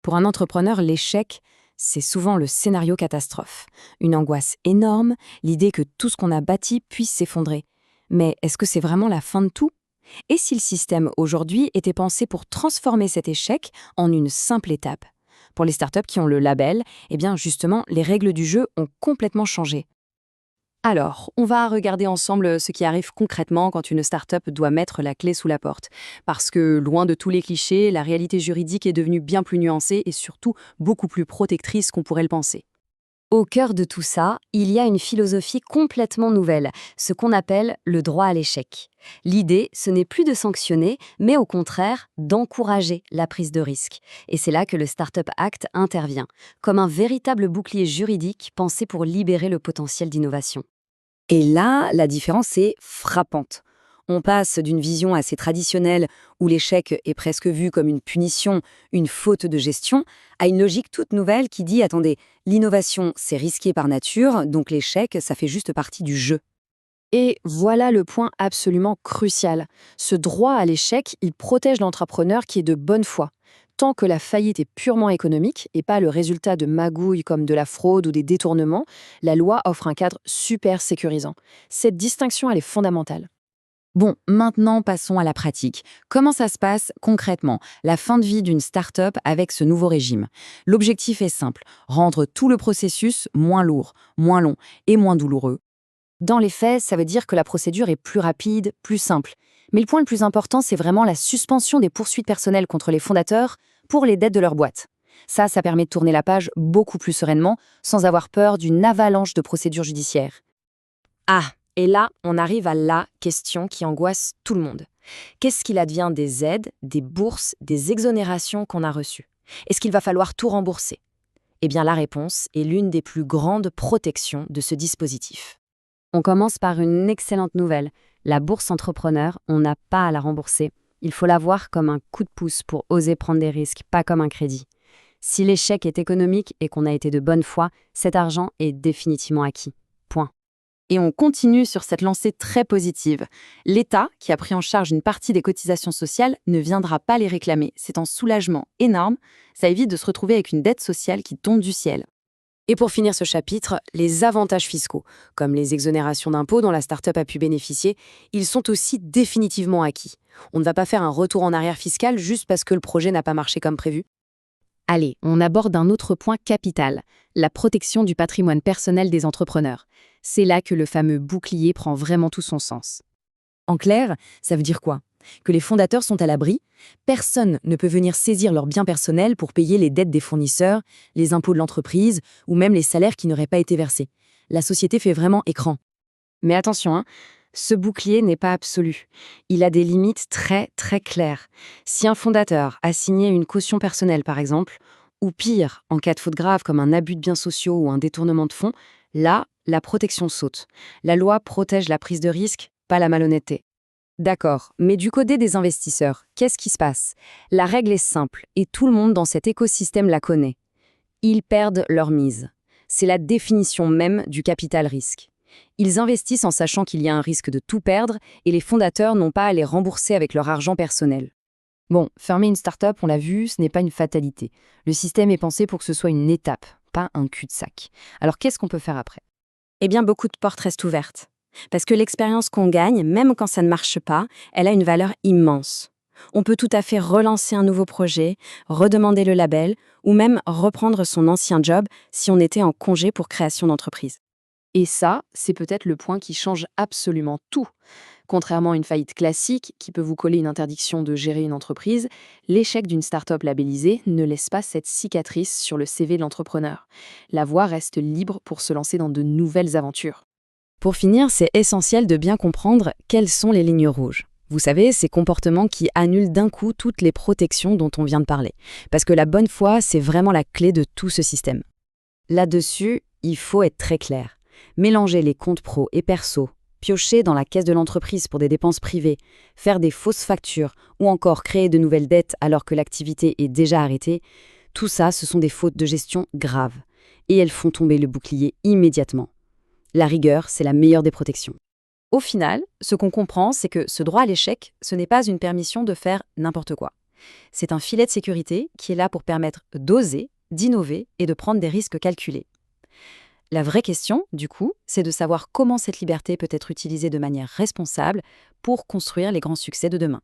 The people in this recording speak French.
Pour un entrepreneur, l'échec, c'est souvent le scénario catastrophe. Une angoisse énorme, l'idée que tout ce qu'on a bâti puisse s'effondrer. Mais est-ce que c'est vraiment la fin de tout? Et si le système aujourd'hui était pensé pour transformer cet échec en une simple étape? Pour les startups qui ont le label, eh bien justement, les règles du jeu ont complètement changé. Alors, on va regarder ensemble ce qui arrive concrètement quand une start-up doit mettre la clé sous la porte. Parce que, loin de tous les clichés, la réalité juridique est devenue bien plus nuancée et surtout beaucoup plus protectrice qu'on pourrait le penser. Au cœur de tout ça, il y a une philosophie complètement nouvelle, ce qu'on appelle le droit à l'échec. L'idée, ce n'est plus de sanctionner, mais au contraire, d'encourager la prise de risque. Et c'est là que le Startup Act intervient, comme un véritable bouclier juridique pensé pour libérer le potentiel d'innovation. Et là, la différence est frappante. On passe d'une vision assez traditionnelle où l'échec est presque vu comme une punition, une faute de gestion, à une logique toute nouvelle qui dit, attendez, l'innovation, c'est risqué par nature, donc l'échec, ça fait juste partie du jeu. Et voilà le point absolument crucial. Ce droit à l'échec, il protège l'entrepreneur qui est de bonne foi. Tant que la faillite est purement économique et pas le résultat de magouilles comme de la fraude ou des détournements, la loi offre un cadre super sécurisant. Cette distinction, elle est fondamentale. Bon, maintenant passons à la pratique. Comment ça se passe concrètement, la fin de vie d'une start-up avec ce nouveau régime? L'objectif est simple, rendre tout le processus moins lourd, moins long et moins douloureux. Dans les faits, ça veut dire que la procédure est plus rapide, plus simple. Mais le point le plus important, c'est vraiment la suspension des poursuites personnelles contre les fondateurs pour les dettes de leur boîte. Ça permet de tourner la page beaucoup plus sereinement, sans avoir peur d'une avalanche de procédures judiciaires. Ah, et là, on arrive à la question qui angoisse tout le monde. Qu'est-ce qu'il advient des aides, des bourses, des exonérations qu'on a reçues? Est-ce qu'il va falloir tout rembourser? Eh bien, la réponse est l'une des plus grandes protections de ce dispositif. On commence par une excellente nouvelle. La bourse entrepreneur, on n'a pas à la rembourser. Il faut la voir comme un coup de pouce pour oser prendre des risques, pas comme un crédit. Si l'échec est économique et qu'on a été de bonne foi, cet argent est définitivement acquis. Point. Et on continue sur cette lancée très positive. L'État, qui a pris en charge une partie des cotisations sociales, ne viendra pas les réclamer. C'est un soulagement énorme. Ça évite de se retrouver avec une dette sociale qui tombe du ciel. Et pour finir ce chapitre, les avantages fiscaux, comme les exonérations d'impôts dont la start-up a pu bénéficier, ils sont aussi définitivement acquis. On ne va pas faire un retour en arrière fiscal juste parce que le projet n'a pas marché comme prévu. Allez, on aborde un autre point capital, la protection du patrimoine personnel des entrepreneurs. C'est là que le fameux bouclier prend vraiment tout son sens. En clair, ça veut dire quoi? Que les fondateurs sont à l'abri, personne ne peut venir saisir leurs biens personnels pour payer les dettes des fournisseurs, les impôts de l'entreprise ou même les salaires qui n'auraient pas été versés. La société fait vraiment écran. Mais attention, ce bouclier n'est pas absolu. Il a des limites très très claires. Si un fondateur a signé une caution personnelle par exemple, ou pire, en cas de faute grave comme un abus de biens sociaux ou un détournement de fonds, là, la protection saute. La loi protège la prise de risque, pas la malhonnêteté. D'accord, mais du côté des investisseurs, qu'est-ce qui se passe? La règle est simple, et tout le monde dans cet écosystème la connaît. Ils perdent leur mise. C'est la définition même du capital risque. Ils investissent en sachant qu'il y a un risque de tout perdre, et les fondateurs n'ont pas à les rembourser avec leur argent personnel. Bon, fermer une start-up, on l'a vu, ce n'est pas une fatalité. Le système est pensé pour que ce soit une étape, pas un cul-de-sac. Alors qu'est-ce qu'on peut faire après? Eh bien, beaucoup de portes restent ouvertes. Parce que l'expérience qu'on gagne, même quand ça ne marche pas, elle a une valeur immense. On peut tout à fait relancer un nouveau projet, redemander le label, ou même reprendre son ancien job si on était en congé pour création d'entreprise. Et ça, c'est peut-être le point qui change absolument tout. Contrairement à une faillite classique qui peut vous coller une interdiction de gérer une entreprise, l'échec d'une start-up labellisée ne laisse pas cette cicatrice sur le CV de l'entrepreneur. La voie reste libre pour se lancer dans de nouvelles aventures. Pour finir, c'est essentiel de bien comprendre quelles sont les lignes rouges. Vous savez, ces comportements qui annulent d'un coup toutes les protections dont on vient de parler. Parce que la bonne foi, c'est vraiment la clé de tout ce système. Là-dessus, il faut être très clair. Mélanger les comptes pro et perso, piocher dans la caisse de l'entreprise pour des dépenses privées, faire des fausses factures ou encore créer de nouvelles dettes alors que l'activité est déjà arrêtée, tout ça, ce sont des fautes de gestion graves. Et elles font tomber le bouclier immédiatement. La rigueur, c'est la meilleure des protections. Au final, ce qu'on comprend, c'est que ce droit à l'échec, ce n'est pas une permission de faire n'importe quoi. C'est un filet de sécurité qui est là pour permettre d'oser, d'innover et de prendre des risques calculés. La vraie question, du coup, c'est de savoir comment cette liberté peut être utilisée de manière responsable pour construire les grands succès de demain.